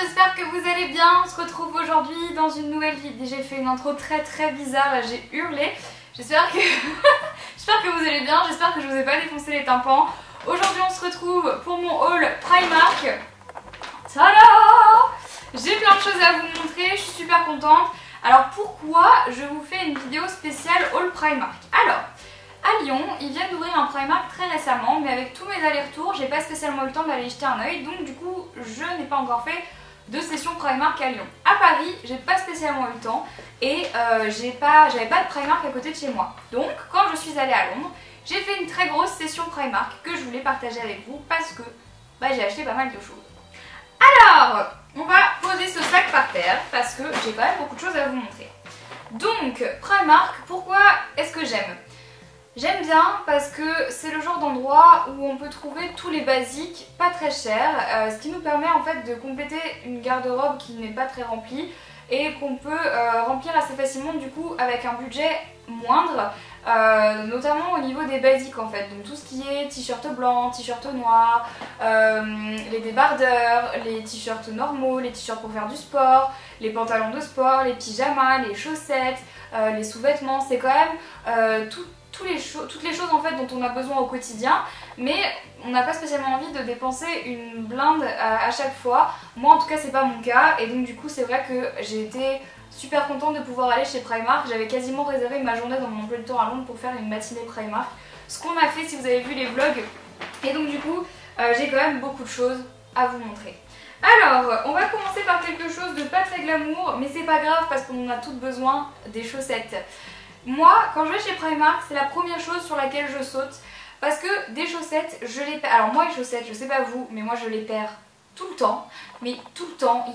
j'espère que vous allez bien. On se retrouve aujourd'hui dans une nouvelle vidéo. J'ai fait une intro très bizarre, là j'ai hurlé. J'espère que... j'espère que vous allez bien, j'espère que je vous ai pas défoncé les tympans. Aujourd'hui on se retrouve pour mon haul Primark. Tada! J'ai plein de choses à vous montrer, je suis super contente. Alors pourquoi je vous fais une vidéo spéciale haul Primark? Alors, à Lyon, ils viennent d'ouvrir un Primark très récemment, mais avec tous mes allers-retours, j'ai pas spécialement eu le temps d'aller y jeter un oeil, donc du coup, je n'ai pas encore fait de session Primark à Lyon. À Paris, j'ai pas spécialement eu le temps et j'avais pas de Primark à côté de chez moi. Donc, quand je suis allée à Londres, j'ai fait une très grosse session Primark que je voulais partager avec vous parce que j'ai acheté pas mal de choses. Alors, on va poser ce sac par terre parce que j'ai quand même beaucoup de choses à vous montrer. Donc, Primark, pourquoi est-ce que j'aime ? J'aime bien parce que c'est le genre d'endroit où on peut trouver tous les basiques pas très chers, ce qui nous permet en fait de compléter une garde-robe qui n'est pas très remplie et qu'on peut remplir assez facilement du coup avec un budget moindre, notamment au niveau des basiques en fait. Donc tout ce qui est t-shirt blanc, t-shirt noir, les débardeurs, les t-shirts normaux, les t-shirts pour faire du sport, les pantalons de sport, les pyjamas, les chaussettes, les sous-vêtements, c'est quand même toutes les choses en fait dont on a besoin au quotidien, mais on n'a pas spécialement envie de dépenser une blinde à chaque fois. Moi en tout cas c'est pas mon cas, et donc du coup c'est vrai que j'ai été super contente de pouvoir aller chez Primark. J'avais quasiment réservé ma journée dans mon emploi du temps à Londres pour faire une matinée Primark, ce qu'on a fait si vous avez vu les vlogs, et donc du coup j'ai quand même beaucoup de choses à vous montrer. Alors, on va commencer par quelque chose de pas très glamour, mais c'est pas grave parce qu'on en a toutes besoin, des chaussettes. Moi, quand je vais chez Primark, c'est la première chose sur laquelle je saute parce que des chaussettes, je les perds. Alors moi, les chaussettes, je sais pas vous, mais moi je les perds tout le temps. Mais tout le temps,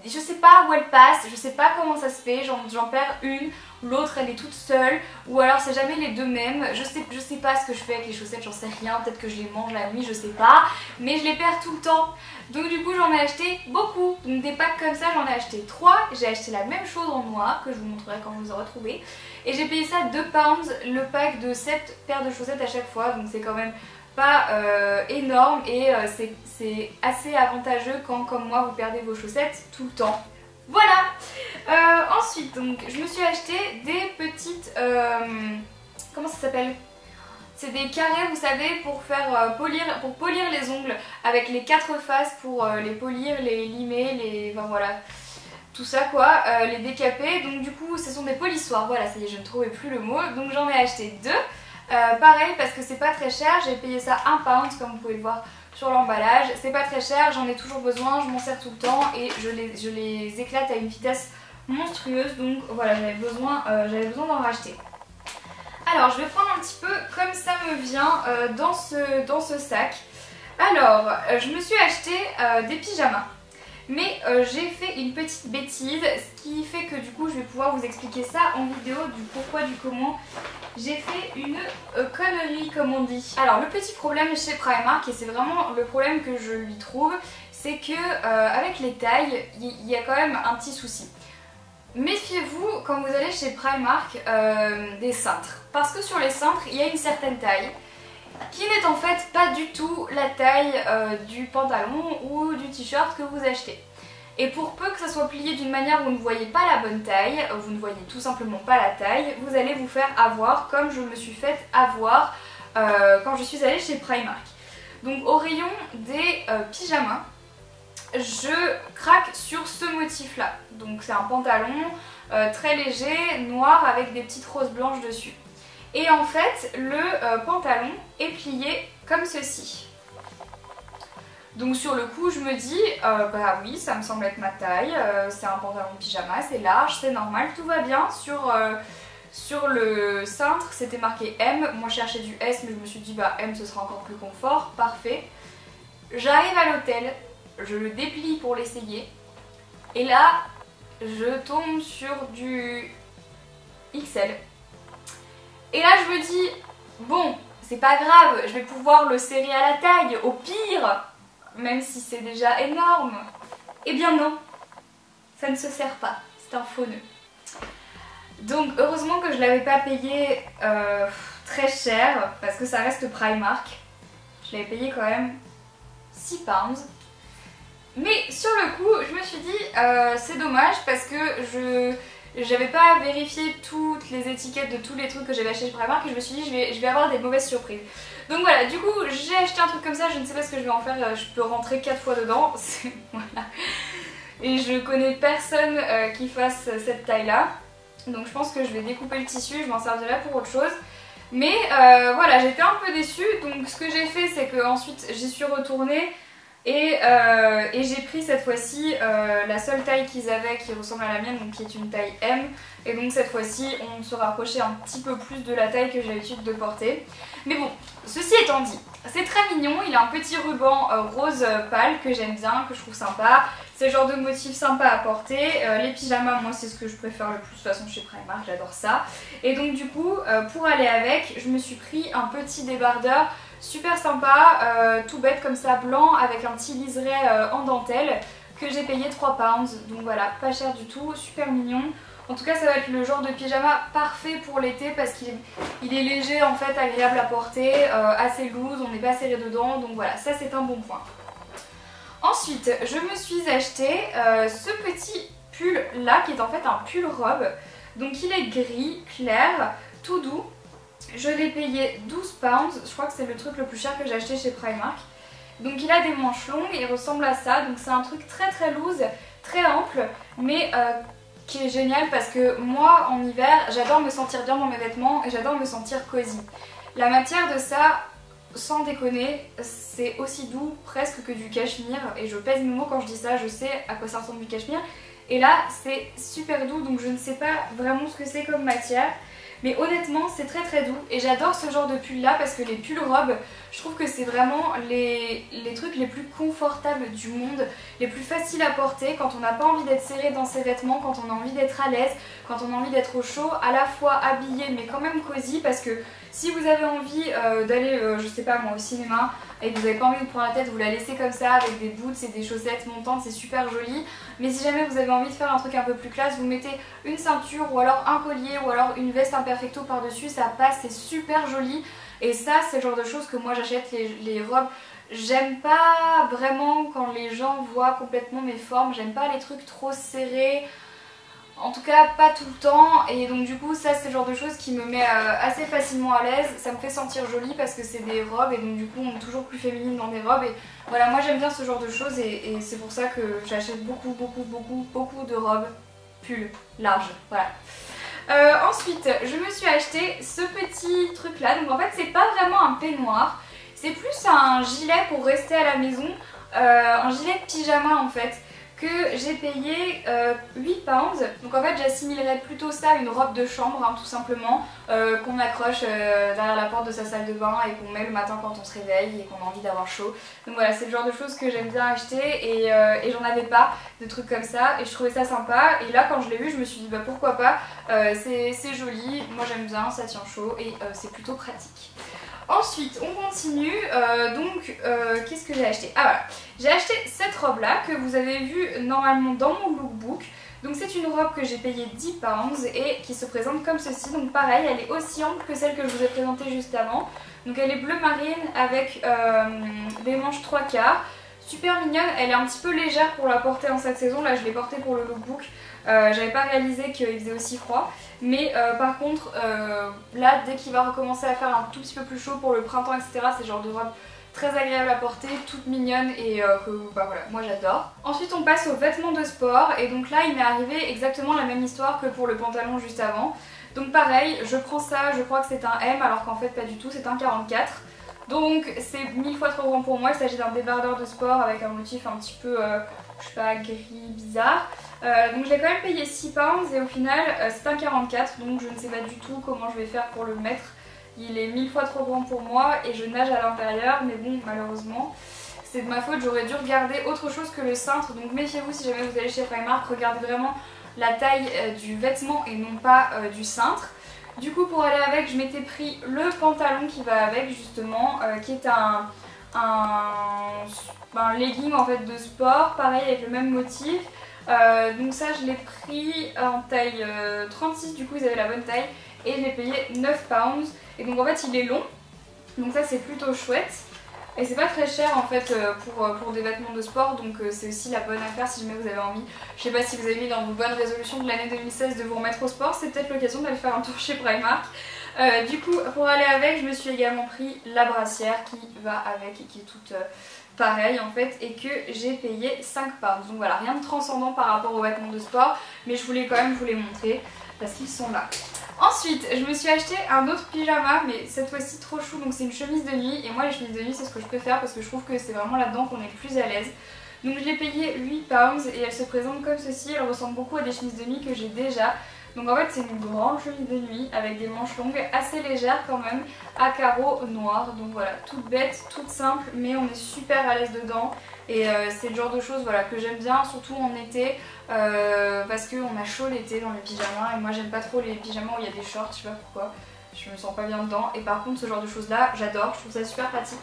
je sais pas où elles passent, je sais pas comment ça se fait, j'en perds une, l'autre elle est toute seule, ou alors c'est jamais les deux mêmes. Je sais pas ce que je fais avec les chaussettes, j'en sais rien, peut-être que je les mange la nuit, je sais pas, mais je les perds tout le temps. Donc du coup j'en ai acheté beaucoup, donc des packs comme ça j'en ai acheté 3, j'ai acheté la même chose en noir que je vous montrerai quand je vous aurai trouvé, et j'ai payé ça 2 pounds le pack de 7 paires de chaussettes à chaque fois, donc c'est quand même pas énorme et c'est assez avantageux quand comme moi vous perdez vos chaussettes tout le temps. Voilà. Ensuite donc je me suis acheté des petites comment ça s'appelle ? C'est des carrés, vous savez, pour faire polir les ongles, avec les 4 faces pour les polir, les limer, enfin voilà, tout ça quoi, les décaper. Donc du coup ce sont des polissoirs, voilà, ça y est, je ne trouvais plus le mot, donc j'en ai acheté 2. Pareil parce que c'est pas très cher, j'ai payé ça 1 pound comme vous pouvez le voir sur l'emballage, c'est pas très cher, j'en ai toujours besoin, je m'en sers tout le temps et je les éclate à une vitesse monstrueuse, donc voilà, j'avais besoin d'en racheter. Alors je vais prendre un petit peu comme ça me vient dans ce sac. Alors je me suis acheté des pyjamas. Mais j'ai fait une petite bêtise, ce qui fait que du coup je vais pouvoir vous expliquer ça en vidéo, du pourquoi, du comment. J'ai fait une connerie comme on dit. Alors le petit problème chez Primark, et c'est vraiment le problème que je lui trouve, c'est que avec les tailles, il y a quand même un petit souci. Méfiez-vous quand vous allez chez Primark des cintres, parce que sur les cintres il y a une certaine taille qui n'est en fait pas du tout la taille du pantalon ou du t-shirt que vous achetez. Et pour peu que ça soit plié d'une manière où vous ne voyez pas la bonne taille, vous ne voyez tout simplement pas la taille, vous allez vous faire avoir comme je me suis fait avoir quand je suis allée chez Primark. Donc au rayon des pyjamas, je craque sur ce motif là. Donc c'est un pantalon très léger, noir avec des petites roses blanches dessus. Et en fait, le pantalon est plié comme ceci. Donc sur le coup, je me dis, bah oui, ça me semble être ma taille, c'est un pantalon de pyjama, c'est large, c'est normal, tout va bien. Sur le cintre, c'était marqué M, moi je cherchais du S, mais je me suis dit, bah M ce sera encore plus confort, parfait. J'arrive à l'hôtel, je le déplie pour l'essayer, et là, je tombe sur du XL. Et là je me dis, bon, c'est pas grave, je vais pouvoir le serrer à la taille, au pire, même si c'est déjà énorme. Eh bien non, ça ne se serre pas, c'est un faux nœud. Donc heureusement que je l'avais pas payé très cher, parce que ça reste Primark. Je l'avais payé quand même 6 pounds. Mais sur le coup, je me suis suis dit c'est dommage parce que j'avais pas vérifié toutes les étiquettes de tous les trucs que j'avais acheté chez Primark et je me suis dit je vais avoir des mauvaises surprises. Donc voilà, du coup j'ai acheté un truc comme ça, je ne sais pas ce que je vais en faire, je peux rentrer 4 fois dedans, voilà. Et je connais personne qui fasse cette taille là, donc je pense que je vais découper le tissu, je m'en servirai pour autre chose. Mais voilà, j'étais un peu déçue, donc ce que j'ai fait c'est que ensuite j'y suis retournée et j'ai pris cette fois-ci la seule taille qu'ils avaient qui ressemble à la mienne, donc qui est une taille M. Et donc cette fois-ci on se rapprochait un petit peu plus de la taille que j'ai l'habitude de porter. Mais bon, ceci étant dit, c'est très mignon, il a un petit ruban rose pâle que j'aime bien, que je trouve sympa. C'est le genre de motif sympa à porter. Les pyjamas, moi c'est ce que je préfère le plus de toute façon chez Primark, j'adore ça. Et donc du coup, pour aller avec, je me suis pris un petit débardeur super sympa, tout bête comme ça, blanc, avec un petit liseré en dentelle que j'ai payé 3 pounds. Donc voilà, pas cher du tout, super mignon. En tout cas ça va être le genre de pyjama parfait pour l'été parce qu'il est léger en fait, agréable à porter, assez loose, on n'est pas serré dedans, donc voilà, ça c'est un bon point. Ensuite je me suis acheté ce petit pull là qui est en fait un pull robe, donc il est gris, clair, tout doux. Je l'ai payé 12 pounds, je crois que c'est le truc le plus cher que j'ai acheté chez Primark. Donc il a des manches longues, il ressemble à ça, donc c'est un truc très loose, très ample, mais qui est génial parce que moi en hiver j'adore me sentir bien dans mes vêtements et j'adore me sentir cosy. La matière de ça, sans déconner, c'est aussi doux presque que du cachemire, et je pèse mes mots quand je dis ça, je sais à quoi ça ressemble du cachemire. Et là c'est super doux, donc je ne sais pas vraiment ce que c'est comme matière. Mais honnêtement c'est très doux et j'adore ce genre de pull là parce que les pulls robes, je trouve que c'est vraiment les trucs les plus confortables du monde, les plus faciles à porter quand on n'a pas envie d'être serré dans ses vêtements, quand on a envie d'être à l'aise, quand on a envie d'être au chaud, à la fois habillé mais quand même cosy, parce que si vous avez envie d'aller, je sais pas moi, au cinéma et que vous n'avez pas envie de prendre la tête, vous la laissez comme ça avec des boots et des chaussettes montantes, c'est super joli. Mais si jamais vous avez envie de faire un truc un peu plus classe, vous mettez une ceinture ou alors un collier ou alors une veste imperfecto par dessus, ça passe, c'est super joli. Et ça c'est le genre de choses que moi j'achète, les robes. J'aime pas vraiment quand les gens voient complètement mes formes, j'aime pas les trucs trop serrés. En tout cas pas tout le temps, et donc du coup ça c'est le genre de choses qui me met assez facilement à l'aise. Ça me fait sentir jolie parce que c'est des robes et donc du coup on est toujours plus féminine dans des robes, et voilà, moi j'aime bien ce genre de choses et c'est pour ça que j'achète beaucoup de robes pulls larges, voilà. Ensuite je me suis acheté ce petit truc là, donc en fait c'est pas vraiment un peignoir, c'est plus un gilet pour rester à la maison, un gilet de pyjama en fait, que j'ai payé 8 pounds. Donc en fait j'assimilerais plutôt ça à une robe de chambre, hein, tout simplement, qu'on accroche derrière la porte de sa salle de bain et qu'on met le matin quand on se réveille et qu'on a envie d'avoir chaud. Donc voilà, c'est le genre de choses que j'aime bien acheter, et j'en avais pas de trucs comme ça et je trouvais ça sympa, et là quand je l'ai vu je me suis dit bah pourquoi pas, c'est joli, moi j'aime bien, ça tient chaud et c'est plutôt pratique. Ensuite on continue, qu'est-ce que j'ai acheté? Ah voilà, j'ai acheté cette robe là que vous avez vue normalement dans mon lookbook. Donc c'est une robe que j'ai payée 10 pounds et qui se présente comme ceci. Donc pareil, elle est aussi ample que celle que je vous ai présentée juste avant. Donc elle est bleu marine avec des manches 3/4. Super mignonne, elle est un petit peu légère pour la porter en cette saison. Là je l'ai portée pour le lookbook, j'avais pas réalisé qu'il faisait aussi froid. Mais par contre là dès qu'il va recommencer à faire un tout petit peu plus chaud pour le printemps etc, c'est le genre de robe très agréable à porter, toute mignonne et que bah voilà, moi j'adore. Ensuite on passe aux vêtements de sport, et donc là il m'est arrivé exactement la même histoire que pour le pantalon juste avant. Donc pareil, je prends ça, je crois que c'est un M alors qu'en fait pas du tout, c'est un 44. Donc c'est 1000 fois trop grand pour moi, il s'agit d'un débardeur de sport avec un motif un petit peu, je sais pas, gris, bizarre. Donc je l'ai quand même payé 6 pounds et au final c'est un 44, donc je ne sais pas du tout comment je vais faire pour le mettre. Il est 1000 fois trop grand pour moi et je nage à l'intérieur, mais bon malheureusement c'est de ma faute, j'aurais dû regarder autre chose que le cintre. Donc méfiez-vous si jamais vous allez chez Primark, regardez vraiment la taille du vêtement et non pas du cintre. Du coup pour aller avec je m'étais pris le pantalon qui va avec justement, qui est un legging en fait de sport, pareil avec le même motif. Donc ça je l'ai pris en taille 36, du coup vous avez la bonne taille, et je l'ai payé 9 pounds. Et donc en fait il est long, donc ça c'est plutôt chouette. Et c'est pas très cher en fait pour des vêtements de sport, donc c'est aussi la bonne affaire si jamais vous avez envie. Je sais pas si vous avez mis dans vos bonnes résolutions de l'année 2016 de vous remettre au sport, c'est peut-être l'occasion d'aller faire un tour chez Primark. Du coup, pour aller avec, je me suis également pris la brassière qui va avec et qui est toute pareille en fait, et que j'ai payé 5 pounds. Donc voilà, rien de transcendant par rapport aux vêtements de sport, mais je voulais quand même vous les montrer parce qu'ils sont là. Ensuite, je me suis acheté un autre pyjama, mais cette fois-ci trop chou, donc c'est une chemise de nuit. Et moi les chemises de nuit c'est ce que je préfère parce que je trouve que c'est vraiment là-dedans qu'on est le plus à l'aise. Donc je l'ai payé 8 pounds et elle se présente comme ceci, elle ressemble beaucoup à des chemises de nuit que j'ai déjà. Donc en fait c'est une grande chemise de nuit avec des manches longues, assez légères quand même, à carreaux noirs. Donc voilà, toute bête, toute simple, mais on est super à l'aise dedans. Et c'est le genre de choses voilà, que j'aime bien, surtout en été, parce qu'on a chaud l'été dans les pyjamas. Et moi j'aime pas trop les pyjamas où il y a des shorts, je sais pas pourquoi, je me sens pas bien dedans. Et par contre ce genre de choses là, j'adore, je trouve ça super pratique.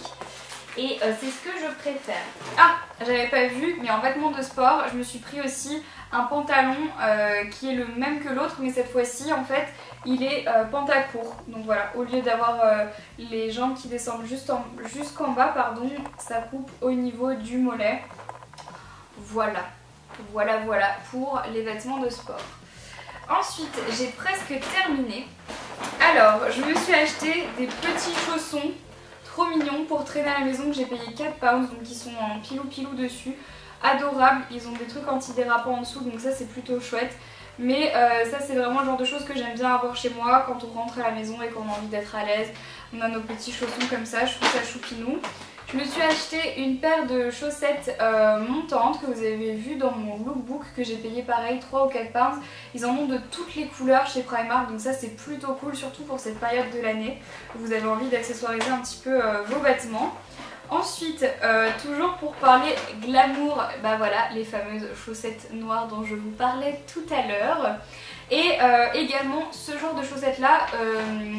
Et c'est ce que je préfère. Ah, j'avais pas vu, mais en vêtements de sport, je me suis pris aussi un pantalon qui est le même que l'autre, mais cette fois-ci, en fait, il est pantacourt. Donc voilà, au lieu d'avoir les jambes qui descendent jusqu'en bas, pardon, ça coupe au niveau du mollet. Voilà, voilà pour les vêtements de sport. Ensuite, j'ai presque terminé. Alors, je me suis acheté des petits chaussons trop mignons pour traîner à la maison que j'ai payé 4 pounds, donc ils sont en pilou dessus, adorables, ils ont des trucs antidérapants en dessous, donc ça c'est plutôt chouette. Mais ça c'est vraiment le genre de choses que j'aime bien avoir chez moi quand on rentre à la maison et qu'on a envie d'être à l'aise. On a nos petits chaussons comme ça, je trouve ça choupinou. Je me suis acheté une paire de chaussettes montantes que vous avez vu dans mon lookbook, que j'ai payé pareil 3 ou 4 pounds. Ils en ont de toutes les couleurs chez Primark, donc ça c'est plutôt cool, surtout pour cette période de l'année où vous avez envie d'accessoiriser un petit peu vos vêtements. Ensuite, toujours pour parler glamour, bah voilà, les fameuses chaussettes noires dont je vous parlais tout à l'heure. Et également ce genre de chaussettes là,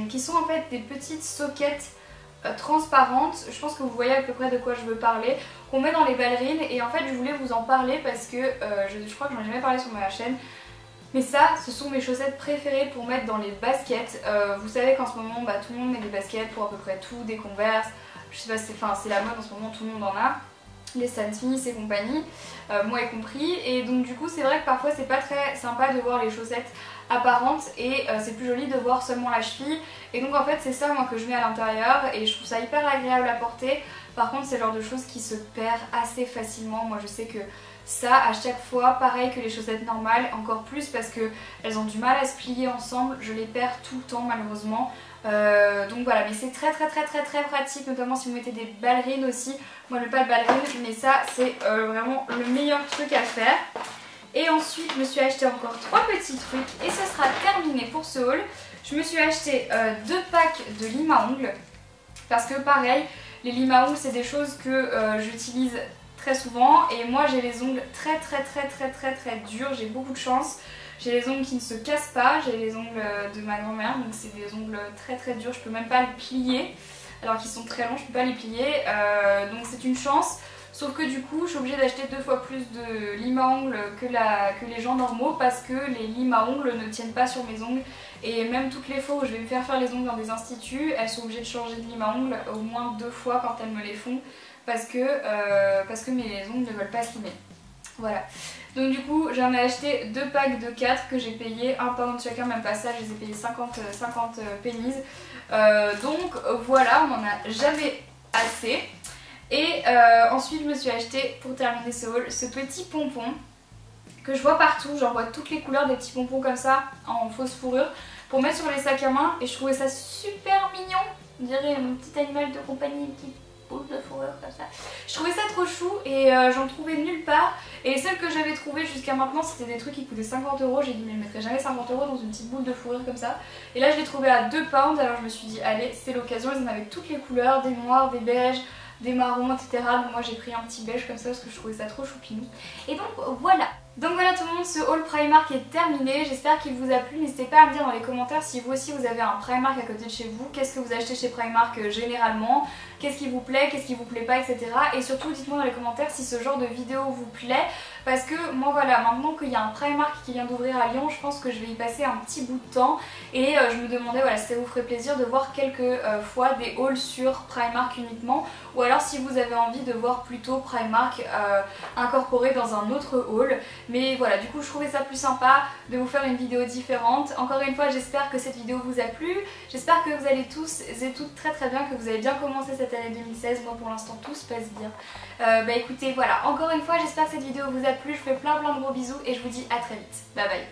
qui sont en fait des petites soquettes transparentes, je pense que vous voyez à peu près de quoi je veux parler, qu'on met dans les ballerines. Et en fait je voulais vous en parler parce que je crois que j'en ai jamais parlé sur ma chaîne, mais ça ce sont mes chaussettes préférées pour mettre dans les baskets. Vous savez qu'en ce moment bah, tout le monde met des baskets pour à peu près tout, des Converse, je sais pas, c'est la mode en ce moment, tout le monde en a, les Stan Smith et compagnie, moi y compris. Et donc du coup c'est vrai que parfois c'est pas très sympa de voir les chaussettes apparentes et c'est plus joli de voir seulement la cheville. Et donc en fait c'est ça moi que je mets à l'intérieur et je trouve ça hyper agréable à porter. Par contre c'est le genre de choses qui se perd assez facilement. Moi je sais que ça à chaque fois, pareil que les chaussettes normales, encore plus parce qu'elles ont du mal à se plier ensemble, je les perds tout le temps malheureusement. Donc voilà, mais c'est très pratique, notamment si vous mettez des ballerines aussi. Moi je mets pas de ballerines, mais ça c'est vraiment le meilleur truc à faire. Et ensuite je me suis acheté encore 3 petits trucs et ce sera terminé pour ce haul. Je me suis acheté 2 packs de lime à ongles parce que pareil, les limes à ongles c'est des choses que j'utilise très souvent et moi j'ai les ongles très durs, j'ai beaucoup de chance. J'ai les ongles qui ne se cassent pas, j'ai les ongles de ma grand-mère, donc c'est des ongles très durs, je peux même pas les plier, alors qu'ils sont très longs, je peux pas les plier, donc c'est une chance. Sauf que du coup je suis obligée d'acheter 2 fois plus de lime à ongles que les gens normaux parce que les limes à ongles ne tiennent pas sur mes ongles. Et même toutes les fois où je vais me faire les ongles dans des instituts, elles sont obligées de changer de lime à ongles au moins 2 fois quand elles me les font parce que mes ongles ne veulent pas se limer. Voilà. Donc du coup j'en ai acheté 2 packs de 4 que j'ai payé 1 pound chacun, même pas ça, je les ai payés 50 pennies. Donc voilà, on n'en a jamais assez. Et ensuite je me suis acheté, pour terminer ce haul, ce petit pompon que je vois partout, j'en vois toutes les couleurs, des petits pompons comme ça en fausse fourrure pour mettre sur les sacs à main et je trouvais ça super mignon, on dirait un petit animal de compagnie, une petite boule de fourrure comme ça. Je trouvais ça trop chou et j'en trouvais nulle part et les seuls que j'avais trouvés jusqu'à maintenant c'était des trucs qui coûtaient 50 €, j'ai dit mais je mettrais jamais 50 € dans une petite boule de fourrure comme ça. Et là je l'ai trouvé à 2 pounds, alors je me suis dit allez c'est l'occasion, ils en avaient toutes les couleurs, des noirs, des beiges, des marrons, etc. Donc moi j'ai pris un petit beige comme ça parce que je trouvais ça trop choupinou. Et donc voilà. Donc voilà tout le monde, ce haul Primark est terminé, j'espère qu'il vous a plu. N'hésitez pas à me dire dans les commentaires si vous aussi vous avez un Primark à côté de chez vous, qu'est-ce que vous achetez chez Primark généralement, qu'est-ce qui vous plaît, qu'est-ce qui vous plaît pas, etc. Et surtout dites-moi dans les commentaires si ce genre de vidéo vous plaît. parce que moi voilà, maintenant qu'il y a un Primark qui vient d'ouvrir à Lyon, je pense que je vais y passer un petit bout de temps et je me demandais voilà, si ça vous ferait plaisir de voir quelques fois des hauls sur Primark uniquement, ou alors si vous avez envie de voir plutôt Primark incorporé dans un autre haul. Mais voilà, du coup je trouvais ça plus sympa de vous faire une vidéo différente. Encore une fois, j'espère que cette vidéo vous a plu, j'espère que vous allez tous et toutes très bien, que vous avez bien commencé cette année 2016. Moi pour l'instant tout se passe bien. Bah écoutez, voilà, encore une fois j'espère que cette vidéo vous a plu, je vous fais plein de gros bisous et je vous dis à très vite. Bye bye.